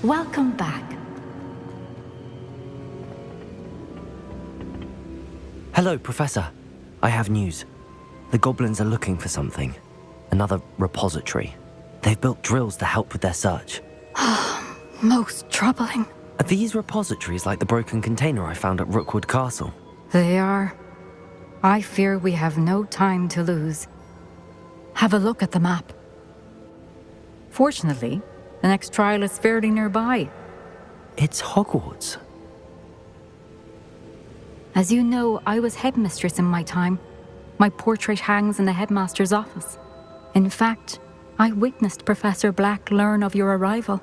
Welcome back. Hello, Professor. I have news. The goblins are looking for something. Another repository. They've built drills to help with their search. Most troubling. Are these repositories like the broken container I found at Rookwood Castle? They are. I fear we have no time to lose. Have a look at the map. Fortunately, the next trial is fairly nearby. It's Hogwarts. As you know, I was headmistress in my time. My portrait hangs in the headmaster's office. In fact, I witnessed Professor Black learn of your arrival.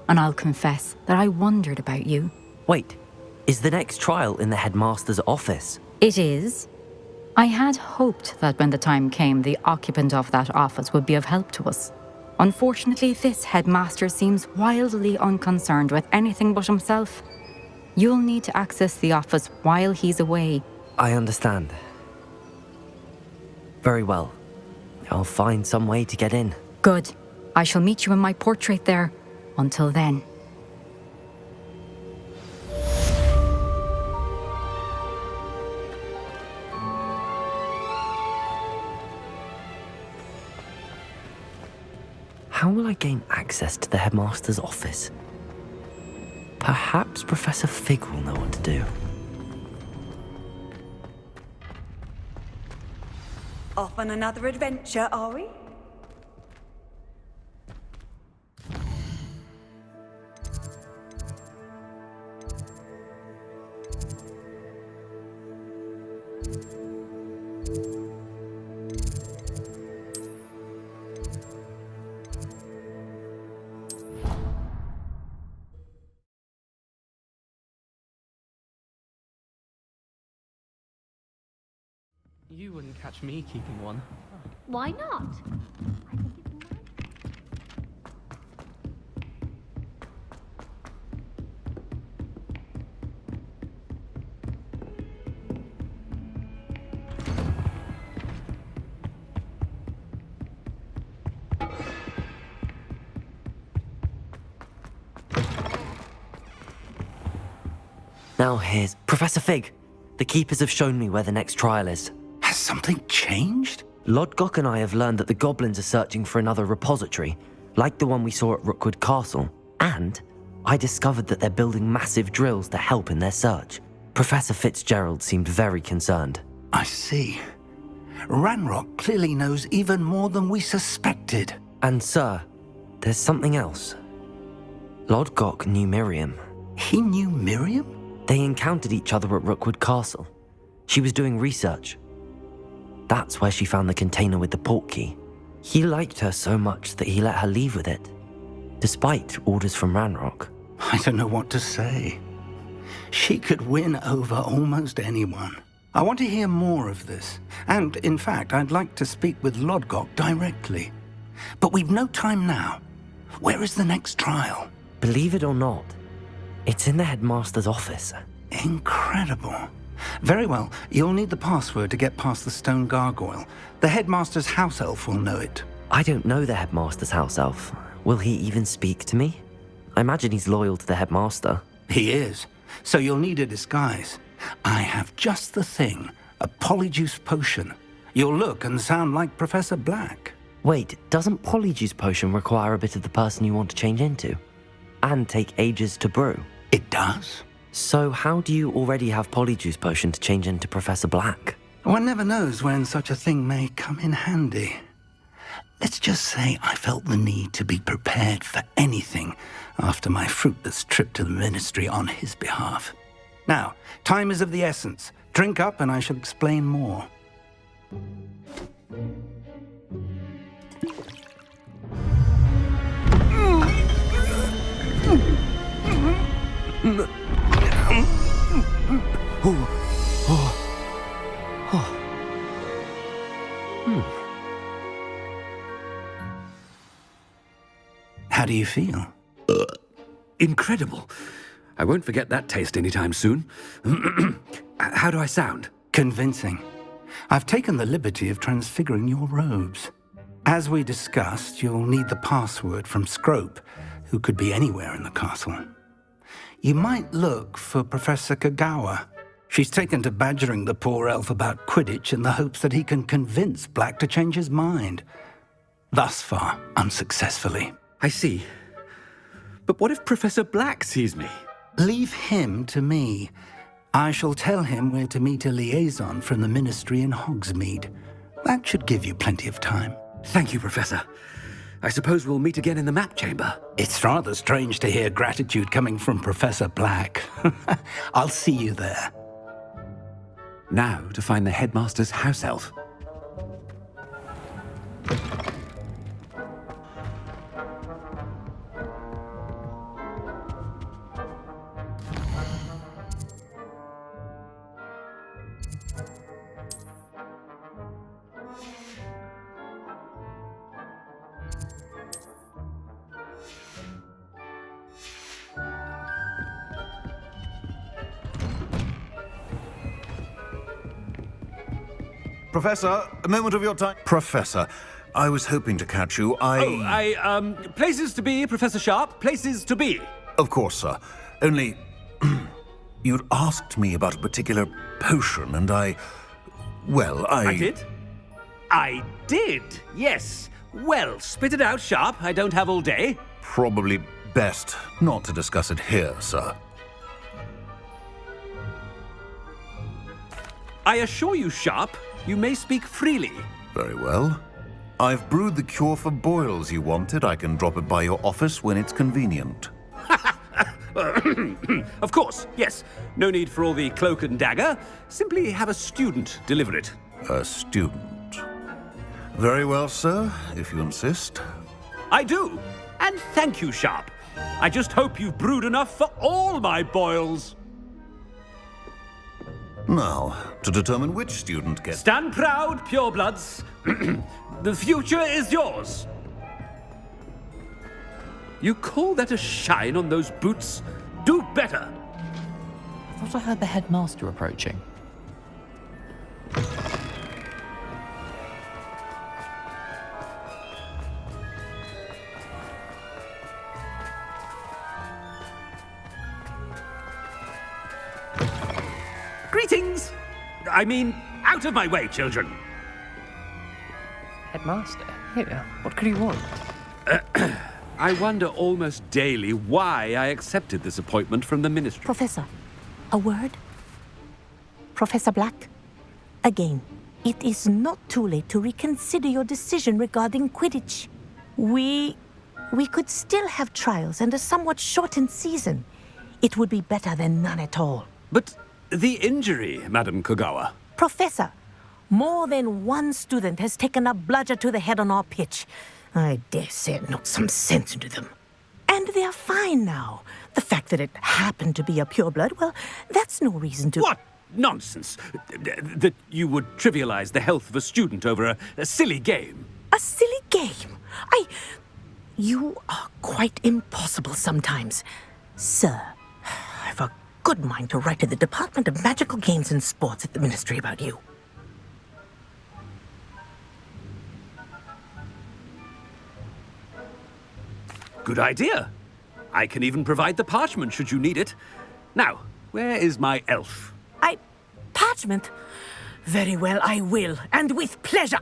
And I'll confess that I wondered about you. Wait, is the next trial in the headmaster's office? It is. I had hoped that when the time came, the occupant of that office would be of help to us. Unfortunately, this headmaster seems wildly unconcerned with anything but himself. You'll need to access the office while he's away. I understand. Very well. I'll find some way to get in. Good. I shall meet you in my portrait there. Until then. How will I gain access to the headmaster's office? Perhaps Professor Fig will know what to do. Off on another adventure, are we? You wouldn't catch me keeping one. Why not? Now here's Professor Fig. The keepers have shown me where the next trial is. Has something changed? Lodgok and I have learned that the goblins are searching for another repository, like the one we saw at Rookwood Castle. And I discovered that they're building massive drills to help in their search. Professor Fitzgerald seemed very concerned. I see. Ranrock clearly knows even more than we suspected. And sir, there's something else. Lodgok knew Miriam. He knew Miriam? They encountered each other at Rookwood Castle. She was doing research. That's where she found the container with the portkey. He liked her so much that he let her leave with it, despite orders from Ranrock. I don't know what to say. She could win over almost anyone. I want to hear more of this. And, in fact, I'd like to speak with Lodgok directly. But we've no time now. Where is the next trial? Believe it or not, it's in the headmaster's office. Incredible. Very well, you'll need the password to get past the stone gargoyle. The headmaster's house elf will know it. I don't know the headmaster's house elf. Will he even speak to me? I imagine he's loyal to the headmaster. He is, so you'll need a disguise. I have just the thing, a polyjuice potion. You'll look and sound like Professor Black. Wait, doesn't Polyjuice Potion require a bit of the person you want to change into? And take ages to brew? It does. So how do you already have Polyjuice Potion to change into Professor Black? One never knows when such a thing may come in handy. Let's just say I felt the need to be prepared for anything after my fruitless trip to the ministry on his behalf. Now, time is of the essence. Drink up and I shall explain more. How do you feel? Incredible. I won't forget that taste anytime soon. How do I sound? Convincing. I've taken the liberty of transfiguring your robes. As we discussed, you'll need the password from Scrope, who could be anywhere in the castle. You might look for Professor Kagawa. She's taken to badgering the poor elf about Quidditch in the hopes that he can convince Black to change his mind. Thus far, unsuccessfully. I see. But what if Professor Black sees me? Leave him to me. I shall tell him where to meet a liaison from the Ministry in Hogsmeade. That should give you plenty of time. Thank you, Professor. I suppose we'll meet again in the map chamber. It's rather strange to hear gratitude coming from Professor Black. I'll see you there. Now to find the headmaster's house elf. Professor, a moment of your time. Professor, I was hoping to catch you. Places to be, Professor Sharp, places to be. Of course, sir. Only, you'd asked me about a particular potion, and I did? I did, yes. Well, spit it out, Sharp. I don't have all day. Probably best not to discuss it here, sir. I assure you, Sharp, you may speak freely. Very well. I've brewed the cure for boils you wanted. I can drop it by your office when it's convenient. Of course, yes. No need for all the cloak and dagger. Simply have a student deliver it. A student. Very well, sir, if you insist. I do. And thank you, Sharp. I just hope you've brewed enough for all my boils. Now, to determine which student gets... Stand proud, purebloods. The future is yours. You call that a shine on those boots? Do better. I thought I heard the headmaster approaching. Greetings! I mean, out of my way, children. Headmaster? Here, what could he want? I wonder almost daily why I accepted this appointment from the ministry. Professor, a word? Professor Black, again, it is not too late to reconsider your decision regarding Quidditch. We could still have trials and a somewhat shortened season. It would be better than none at all. But the injury, Madam Kagawa. Professor, more than one student has taken a bludger to the head on our pitch. I dare say it knocked some sense into them. And they are fine now. The fact that it happened to be a pureblood, well, that's no reason to... What nonsense! That you would trivialize the health of a student over a silly game. A silly game? You are quite impossible sometimes. Sir, I've a good mind to write to the Department of Magical Games and Sports at the Ministry about you. Good idea. I can even provide the parchment should you need it. Now, where is my elf? Parchment? Very well, I will, and with pleasure.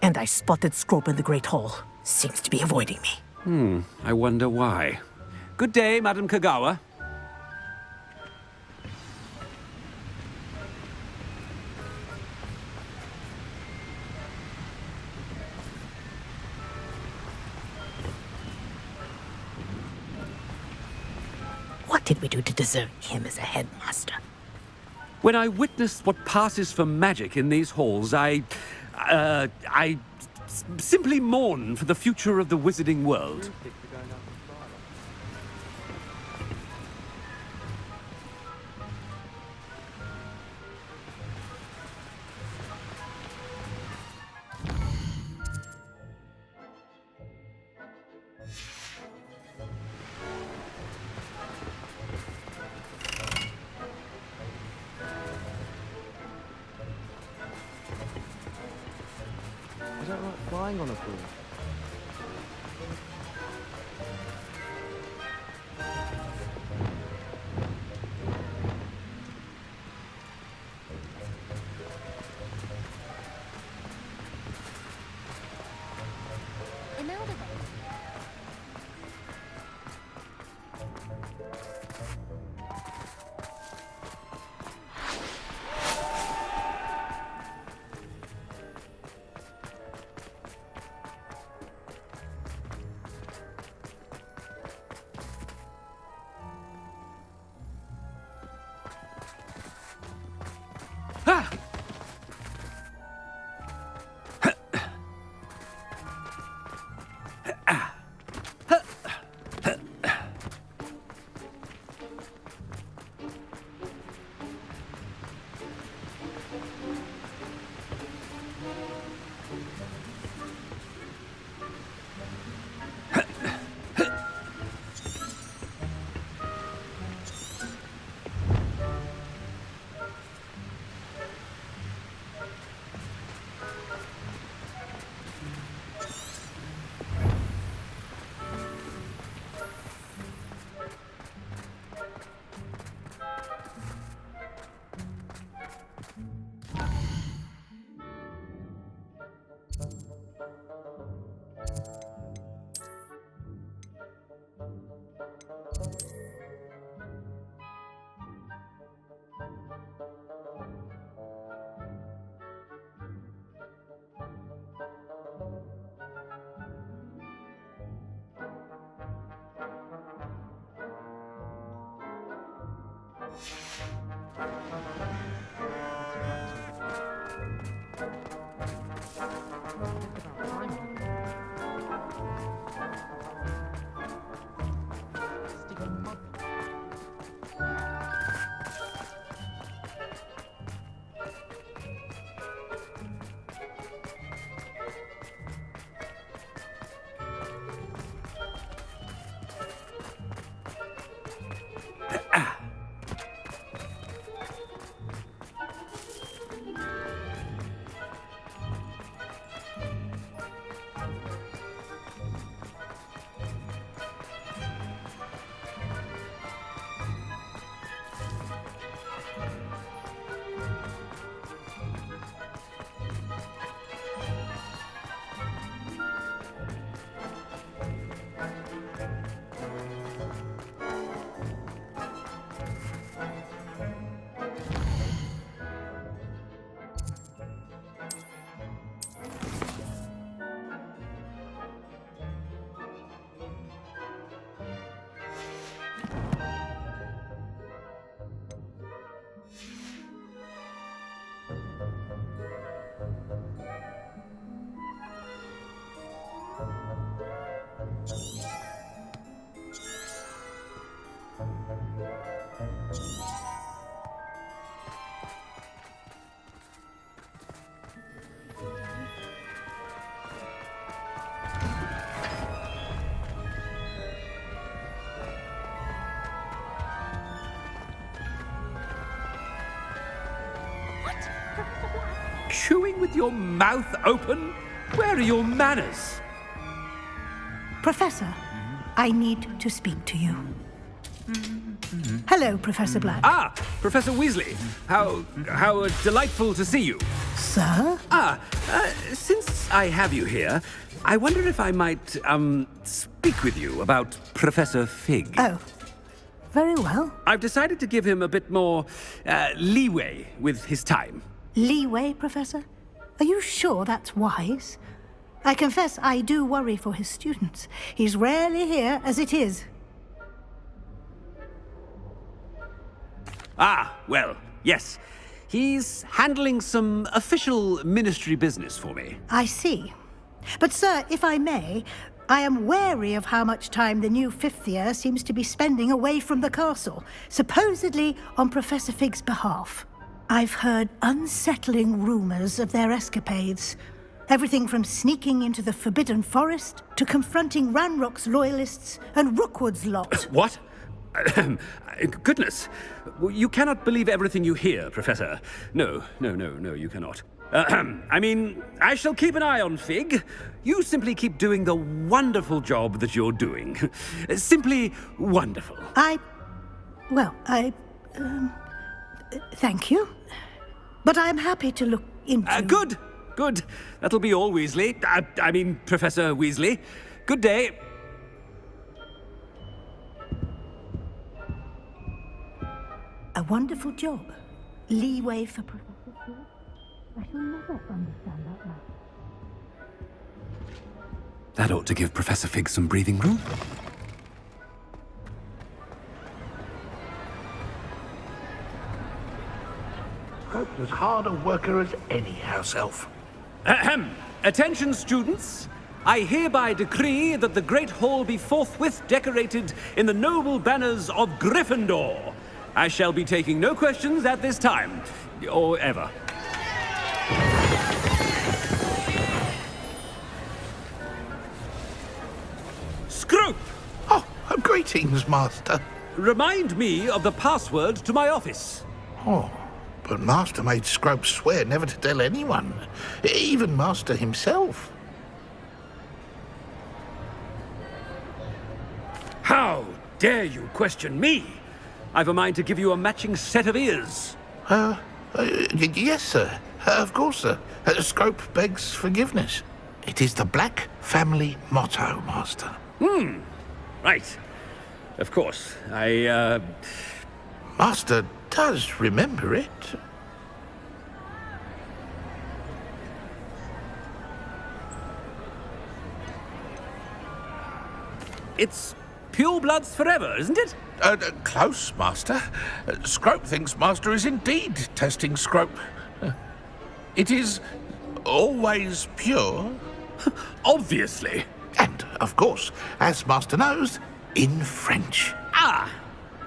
And I spotted Scrope in the Great Hall. Seems to be avoiding me. I wonder why. Good day, Madam Kagawa. What did we do to deserve him as a headmaster? When I witness what passes for magic in these halls, I simply mourn for the future of the wizarding world. I don't like flying on a broom. Chewing with your mouth open? Where are your manners? Professor, I need to speak to you. Hello, Professor Black. Ah, Professor Weasley. How delightful to see you. Sir? Since I have you here, I wonder if I might, speak with you about Professor Fig. Oh, very well. I've decided to give him a bit more, leeway with his time. Leeway, Professor? Are you sure that's wise? I confess I do worry for his students. He's rarely here as it is. Ah, well, yes. He's handling some official ministry business for me. I see. But, sir, if I may, I am wary of how much time the new fifth year seems to be spending away from the castle, supposedly on Professor Fig's behalf. I've heard unsettling rumors of their escapades. Everything from sneaking into the Forbidden Forest to confronting Ranrock's loyalists and Rookwood's lot. What? Goodness. You cannot believe everything you hear, Professor. No, you cannot. I mean, I shall keep an eye on Fig. You simply keep doing the wonderful job that you're doing. Simply wonderful. Thank you. But I'm happy to look into... Good. That'll be all, Weasley. I mean, Professor Weasley. Good day. A wonderful job. Leeway for Professor Fig. I shall never understand that man. That ought to give Professor Fig some breathing room. Scope's as hard a worker as any house elf. Ahem. Attention, students. I hereby decree that the Great Hall be forthwith decorated in the noble banners of Gryffindor. I shall be taking no questions at this time, or ever. Scrope! Oh, greetings, Master. Remind me of the password to my office. Oh, but Master made Scrope swear never to tell anyone, even Master himself. How dare you question me? I've a mind to give you a matching set of ears. Yes, sir. Of course, sir. Scrope begs forgiveness. It is the Black family motto, Master. Right. Of course. Master does remember it. It's Pure bloods forever, isn't it? Close, Master. Scrope thinks Master is indeed testing Scrope. It is always pure. Obviously. And, of course, as Master knows, in French. Ah,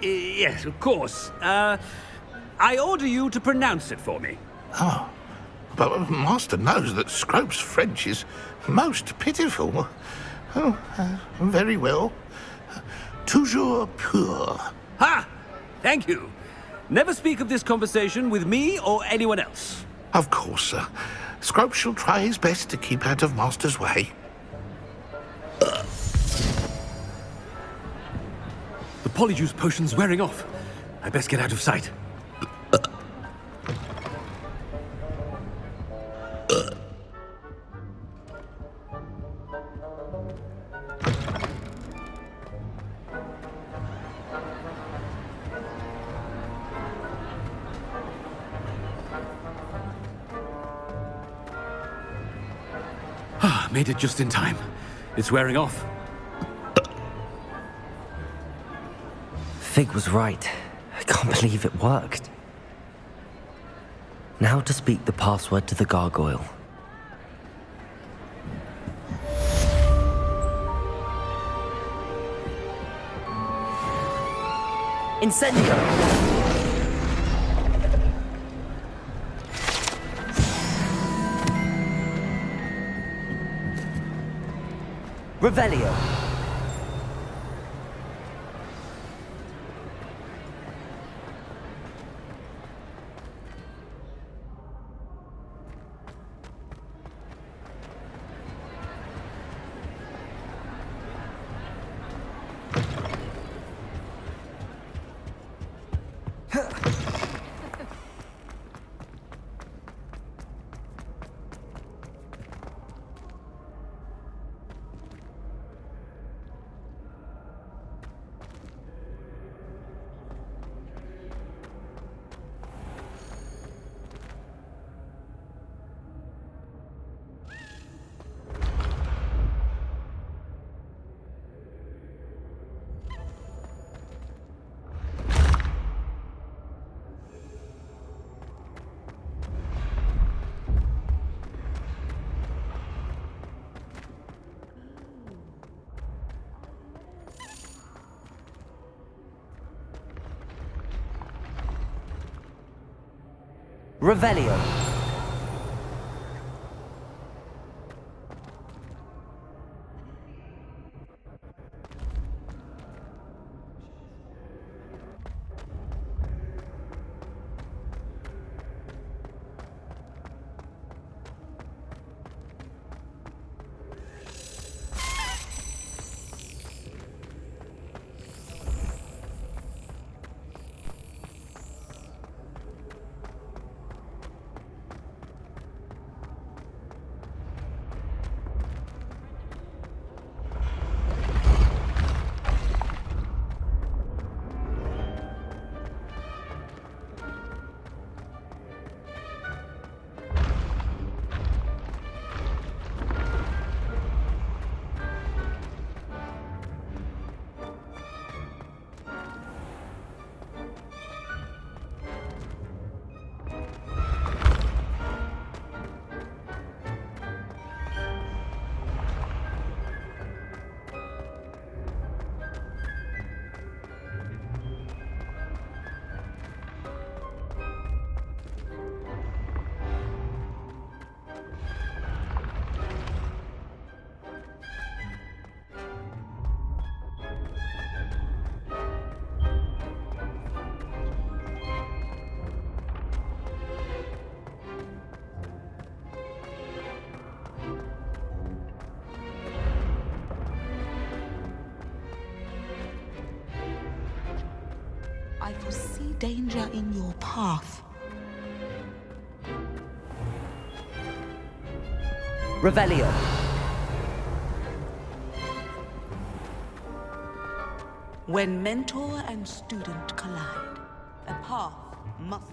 yes, of course. I order you to pronounce it for me. Oh, but Master knows that Scrope's French is most pitiful. Oh, very well. Toujours pur. Ha! Thank you. Never speak of this conversation with me or anyone else. Of course, sir. Scrope shall try his best to keep out of Master's way. The polyjuice potion's wearing off. I best get out of sight. Made it just in time. It's wearing off. Fig was right. I can't believe it worked. Now to speak the password to the gargoyle. Incendio! Revelio. Revelio. I foresee danger in your path. Revelio. When mentor and student collide, a path must...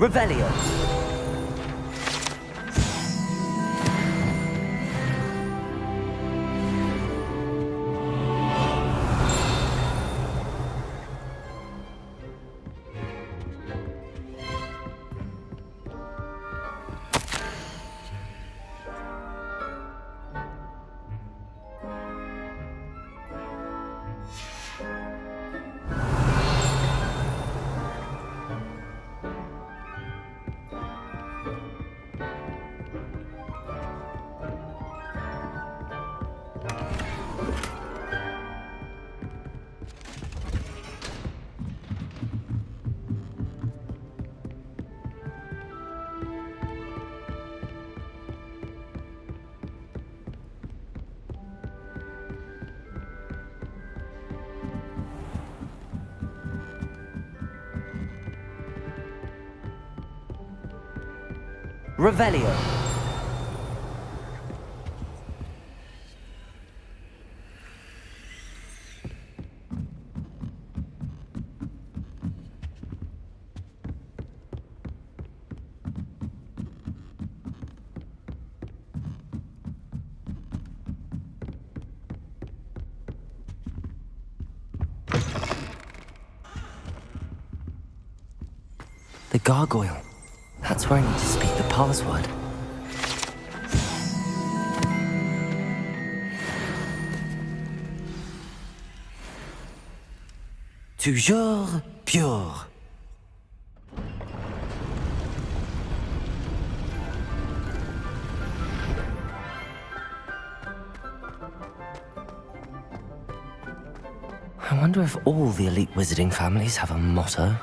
Revelio. Revelio. The gargoyle. That's where I need to speak the password. Toujours pure. I wonder if all the elite wizarding families have a motto.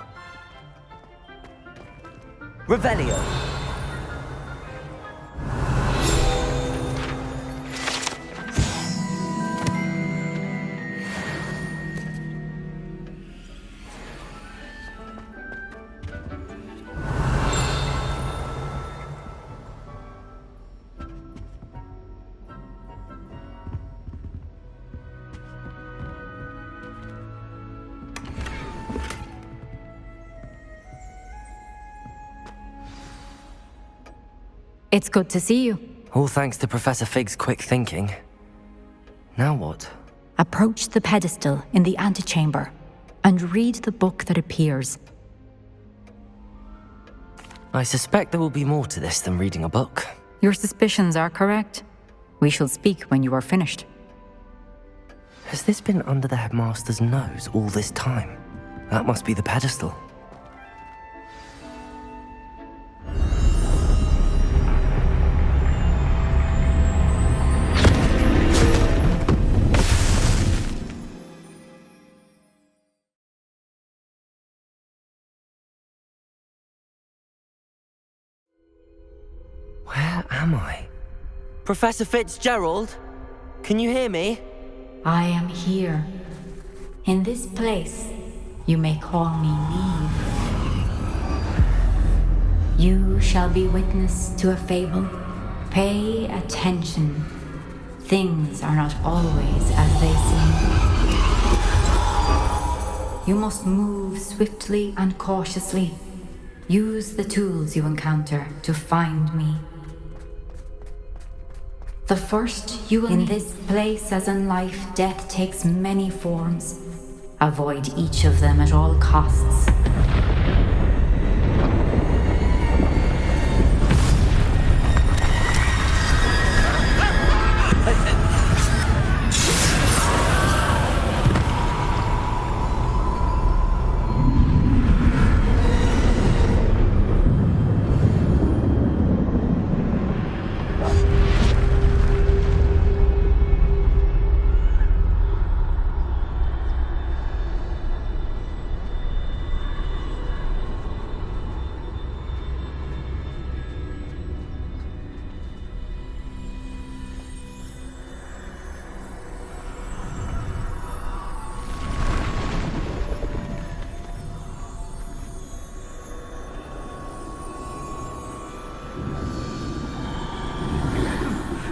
Revelio. It's good to see you. All thanks to Professor Fig's quick thinking. Now what? Approach the pedestal in the antechamber and read the book that appears. I suspect there will be more to this than reading a book. Your suspicions are correct. We shall speak when you are finished. Has this been under the headmaster's nose all this time? That must be the pedestal. Where am I? Professor Fitzgerald? Can you hear me? I am here. In this place, you may call me Neve. You shall be witness to a fable. Pay attention. Things are not always as they seem. You must move swiftly and cautiously. Use the tools you encounter to find me. The first you will in this place, as in life, death takes many forms. Avoid each of them at all costs.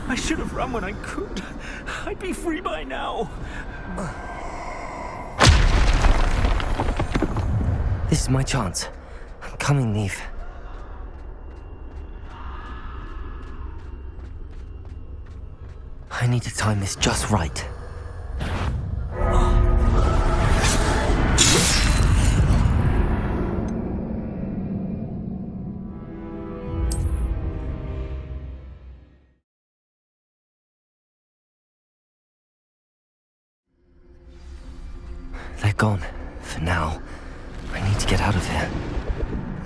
I should have run when I could. I'd be free by now. This is my chance. I'm coming, Neve. I need to time this just right. They're gone. For now. I need to get out of here.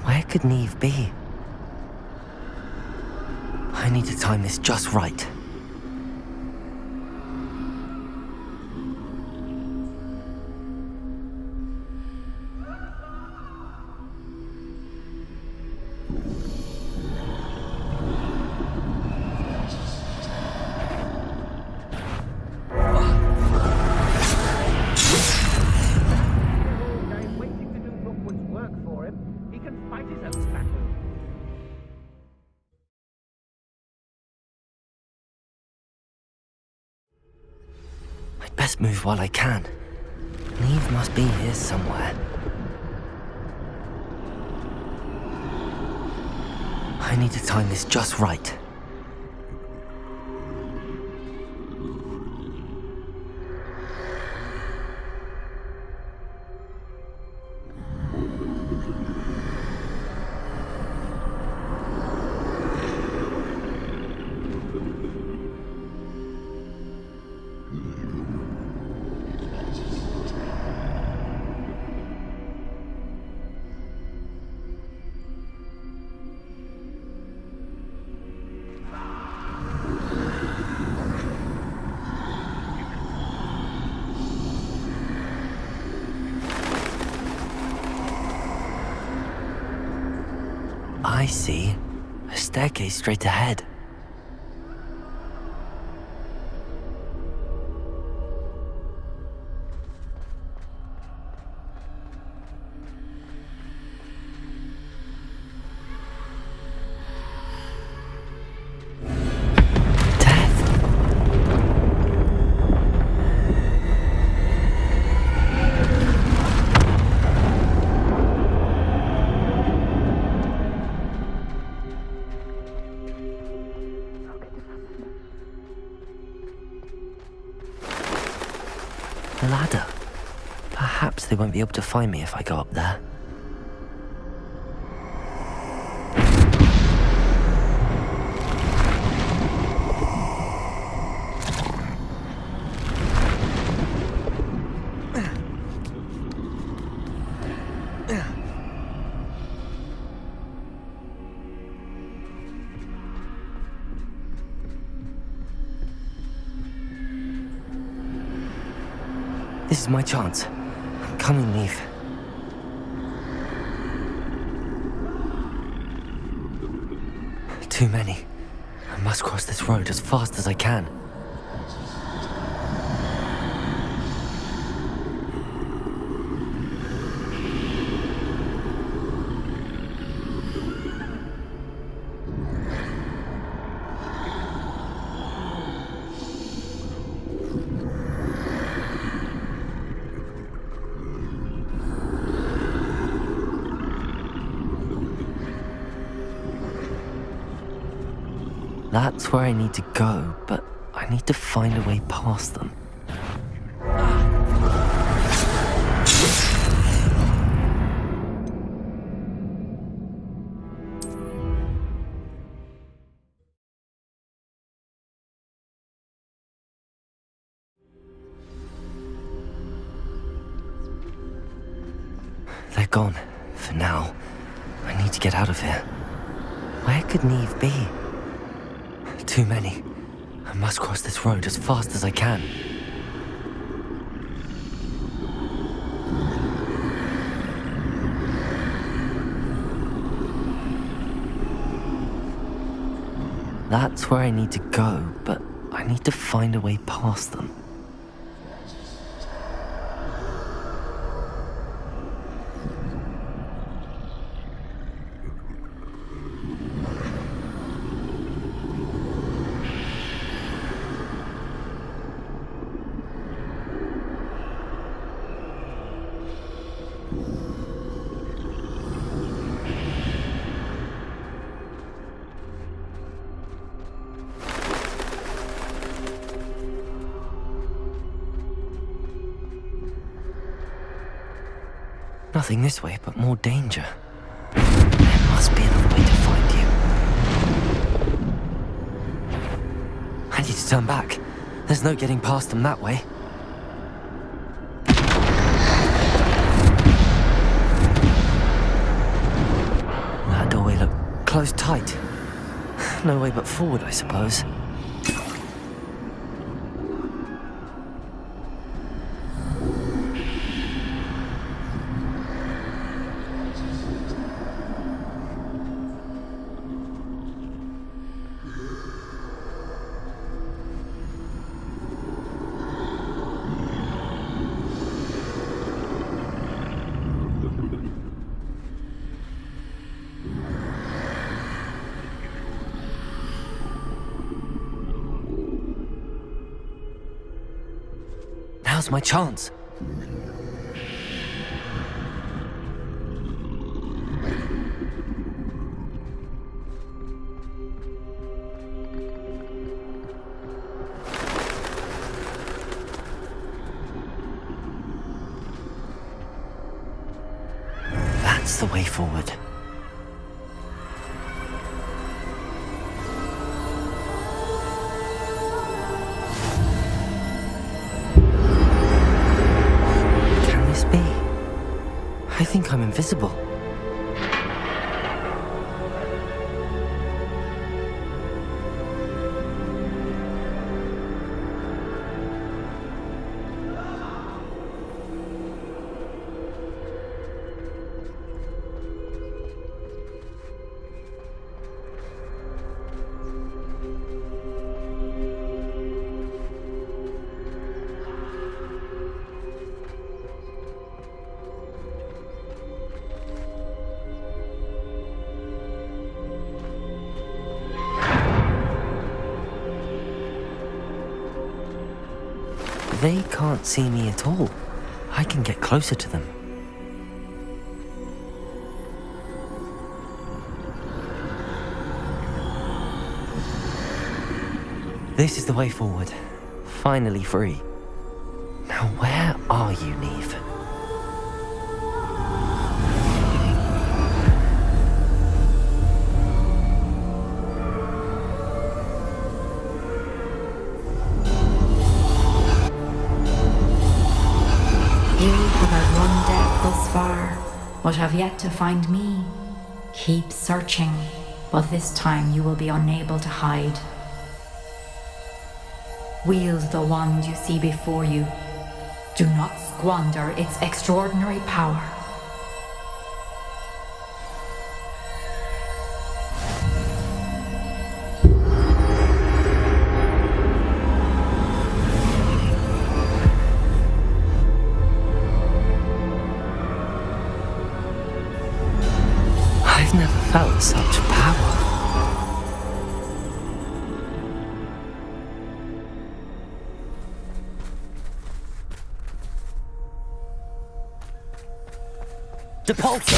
Where could Neve be? I need to time this just right. I'd best move while I can. Neve must be here somewhere. I need to time this just right. I see. A staircase straight ahead. The ladder. Perhaps they won't be able to find me if I go up there. This is my chance. I'm coming, Neve. Too many. I must cross this road as fast as I can. That's where I need to go, but I need to find a way past them. They're gone. For now. I need to get out of here. Where could Neve be? Too many. I must cross this road as fast as I can. That's where I need to go, but I need to find a way past them. Nothing this way, but more danger. There must be another way to find you. I need to turn back. There's no getting past them that way. That doorway looked closed tight. No way but forward, I suppose. Now's my chance. That's the way forward. I think I'm invisible. They can't see me at all. I can get closer to them. This is the way forward. Finally free. Now where are you, Neve? But have yet to find me. Keep searching, but this time you will be unable to hide. Wield the wand you see before you. Do not squander its extraordinary power. I've never felt such power. Depulso!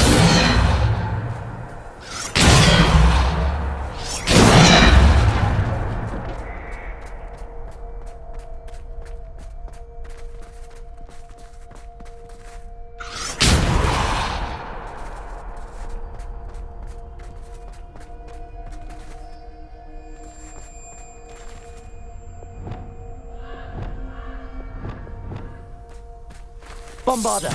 Bombarder!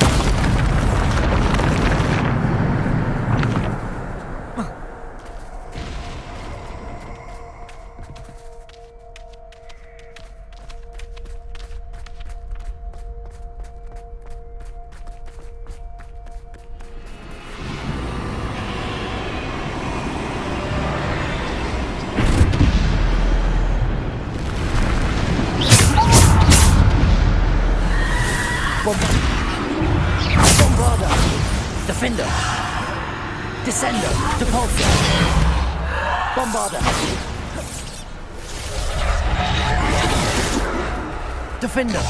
Bombarder! Defender! Descender! Depulso! Bombarder! Defender!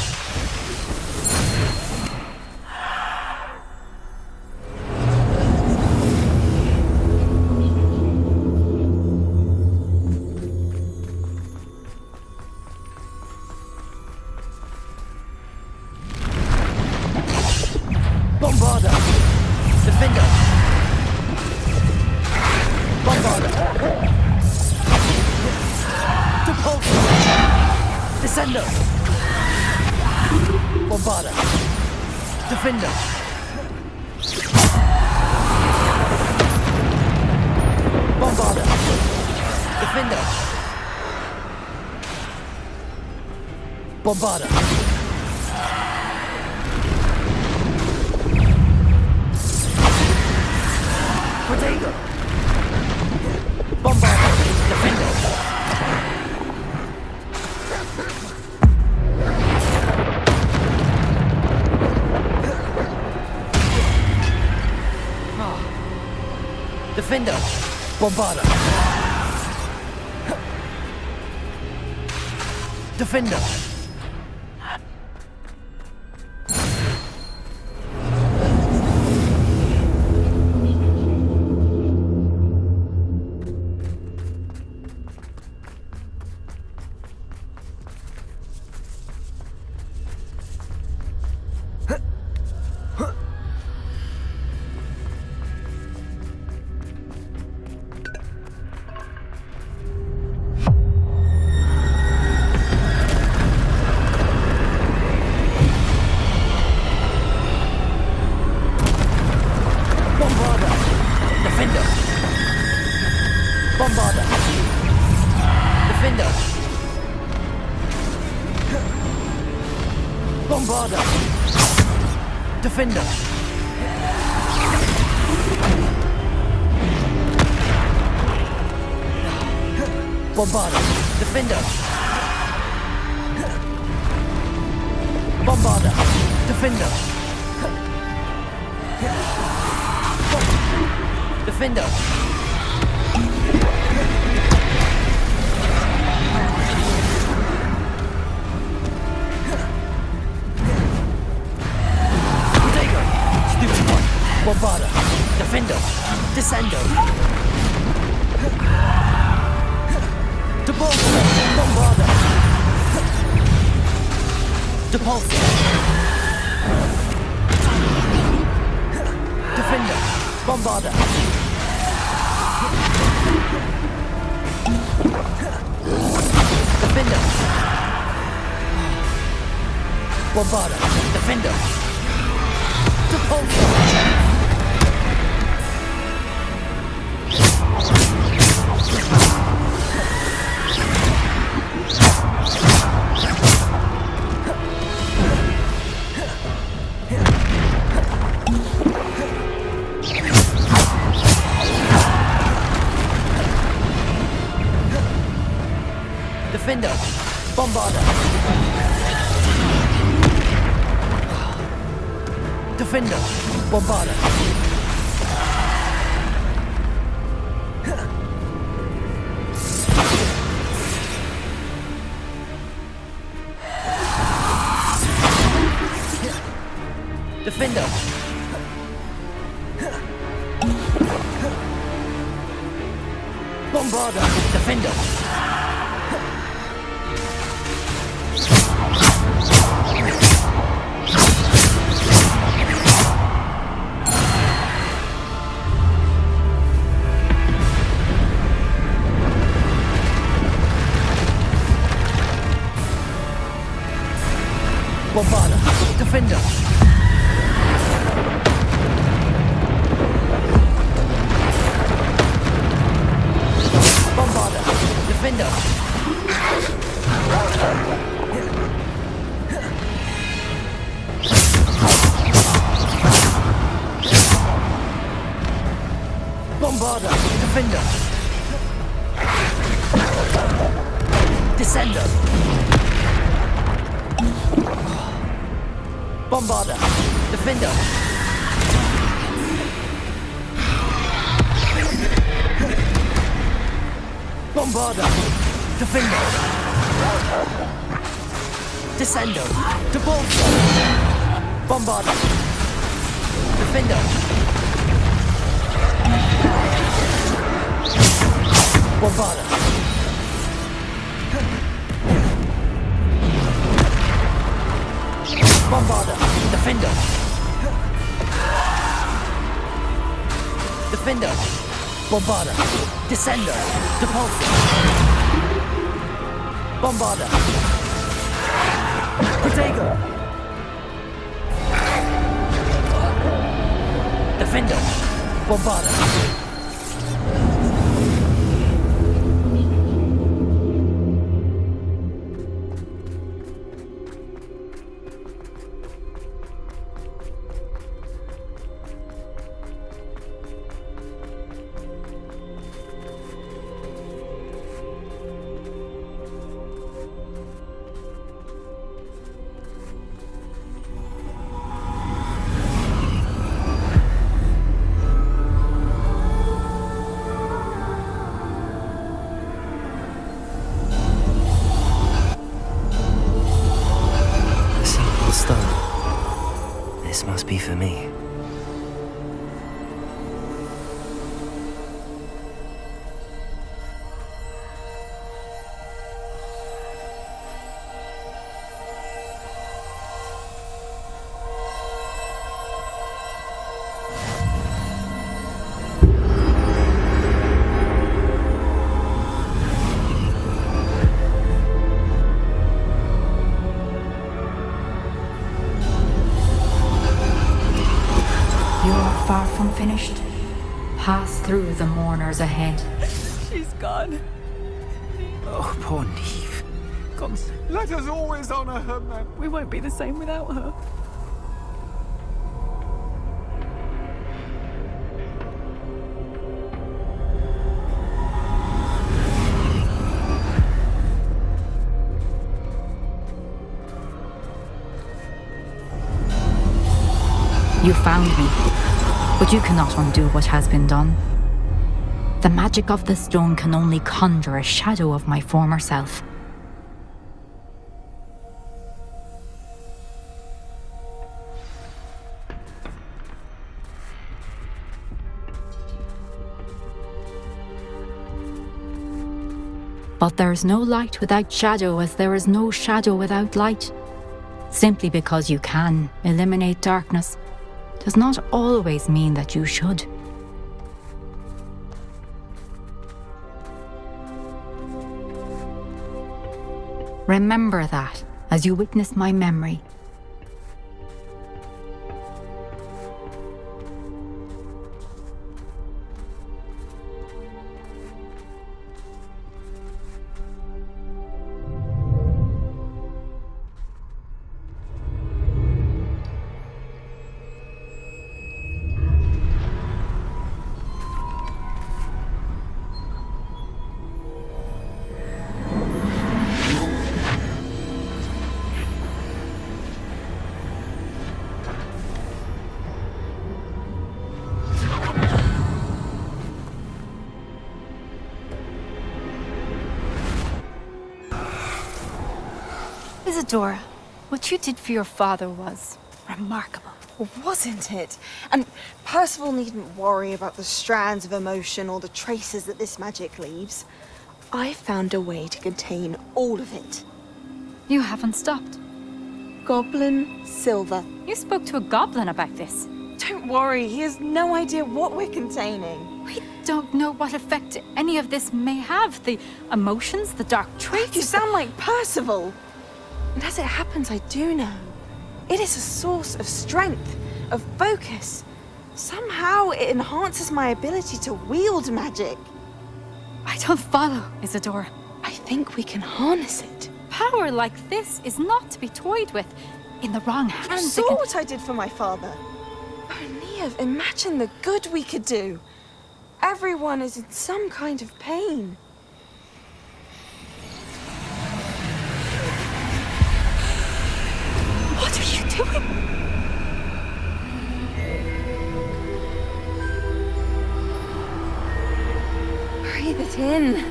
Bombarder! Descender! Bombarda! Defender! Bombarda! Defender! Bombarda! Protego! Bombarda! Defender! Defender! Bombarda! Defender! Bombarda! Defender! Bombarda! Defender! Bombarda! Defender! Bombarda! Defender! Defender! Bombarda! Defender! Descendo! Depulso! Bombarda! Depulso! Defender! Bombarda! Defender! Bombarda! Defender! Depulso! Defender! Bombarda! Defender! Bombarda! Defender! Bombarda! Defender! Bombarda! Defender! Bombarda! Defender! Bombarda! Defender! Descender! Bombarda! Defender! Bombarda! Defender! Descendo! Depulso! Bombarda! Defender! Bombarda! Bombarda! Defender! Defender! Bombarda! Descender! Depulso! Bombarda! Protego! Defendo! Bombada! This must be for me. Far from finished. Pass through the mourners ahead. She's gone. Oh, poor Neve. Let us always honor her memory. We won't be the same without her. You found me, but you cannot undo what has been done. The magic of the stone can only conjure a shadow of my former self. But there is no light without shadow, as there is no shadow without light. Simply because you can eliminate darkness does not always mean that you should. Remember that as you witness my memory. Isadora, what you did for your father was remarkable. Wasn't it? And Percival needn't worry about the strands of emotion or the traces that this magic leaves. I found a way to contain all of it. You haven't stopped. Goblin Silver. You spoke to a goblin about this. Don't worry, he has no idea what we're containing. We don't know what effect any of this may have. The emotions, the dark traits. You sound like Percival. And as it happens, I do know. It is a source of strength, of focus. Somehow it enhances my ability to wield magic. I don't follow, Isadora. I think we can harness it. Power like this is not to be toyed with. In the wrong hands, You saw what I did for my father. Oh, Neve, imagine the good we could do. Everyone is in some kind of pain. What are you doing? Breathe it in.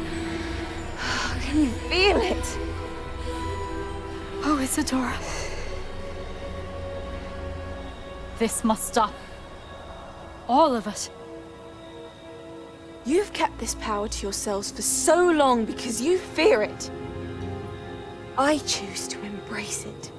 Can you feel it? Oh, Isadora. This must stop. All of it. You've kept this power to yourselves for so long because you fear it. I choose to embrace it.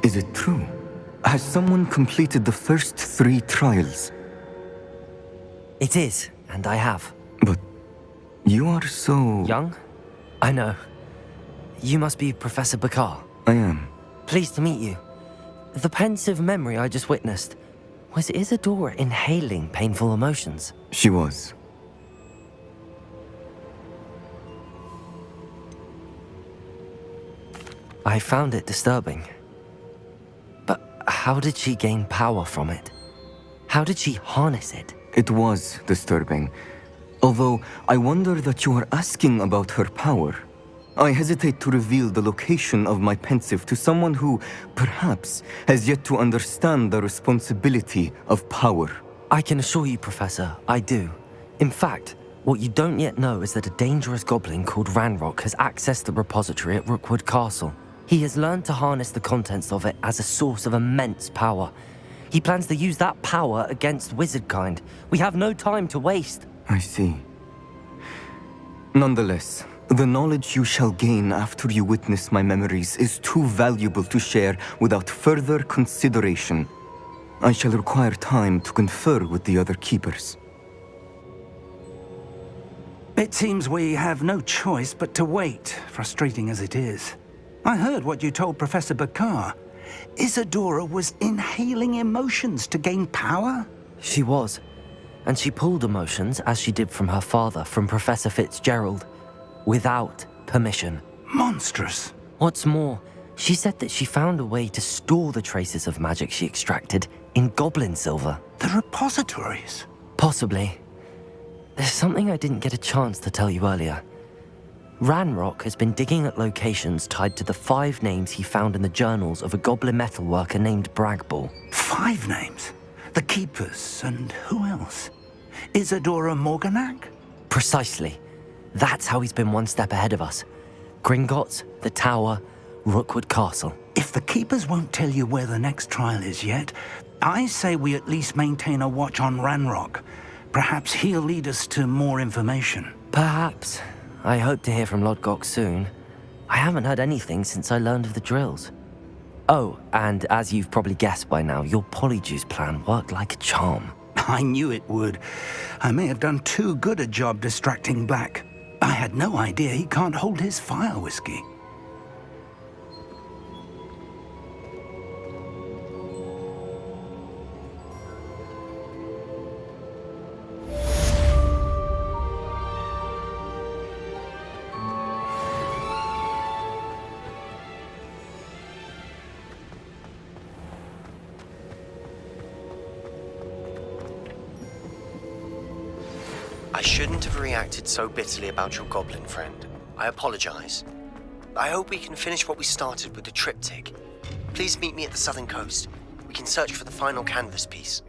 Is it true? Has someone completed the first 3 trials? It is, and I have. But you are so... Young? I know. You must be Professor Bakar. I am. Pleased to meet you. The pensive memory I just witnessed, was Isadora inhaling painful emotions? She was. I found it disturbing. But how did she gain power from it? How did she harness it? It was disturbing. Although, I wonder that you are asking about her power. I hesitate to reveal the location of my pensive to someone who, perhaps, has yet to understand the responsibility of power. I can assure you, Professor, I do. In fact, what you don't yet know is that a dangerous goblin called Ranrock has accessed the repository at Rookwood Castle. He has learned to harness the contents of it as a source of immense power. He plans to use that power against wizardkind. We have no time to waste. I see. Nonetheless, the knowledge you shall gain after you witness my memories is too valuable to share without further consideration. I shall require time to confer with the other keepers. It seems we have no choice but to wait, frustrating as it is. I heard what you told Professor Bakar. Isadora was inhaling emotions to gain power? She was. And she pulled emotions, as she did from her father, from Professor Fitzgerald, without permission. Monstrous. What's more, she said that she found a way to store the traces of magic she extracted in goblin silver. The repositories? Possibly. There's something I didn't get a chance to tell you earlier. Ranrock has been digging at locations tied to the 5 names he found in the journals of a goblin metalworker named Bragball. 5 names? The Keepers, and who else? Isadora Morganac? Precisely. That's how he's been one step ahead of us. Gringotts, the Tower, Rookwood Castle. If the Keepers won't tell you where the next trial is yet, I say we at least maintain a watch on Ranrock. Perhaps he'll lead us to more information. Perhaps. I hope to hear from Lodgok soon. I haven't heard anything since I learned of the drills. Oh, and as you've probably guessed by now, your polyjuice plan worked like a charm. I knew it would. I may have done too good a job distracting Black. I had no idea he can't hold his fire whiskey. I shouldn't have reacted so bitterly about your goblin friend. I apologize. I hope we can finish what we started with the triptych. Please meet me at the southern coast. We can search for the final canvas piece.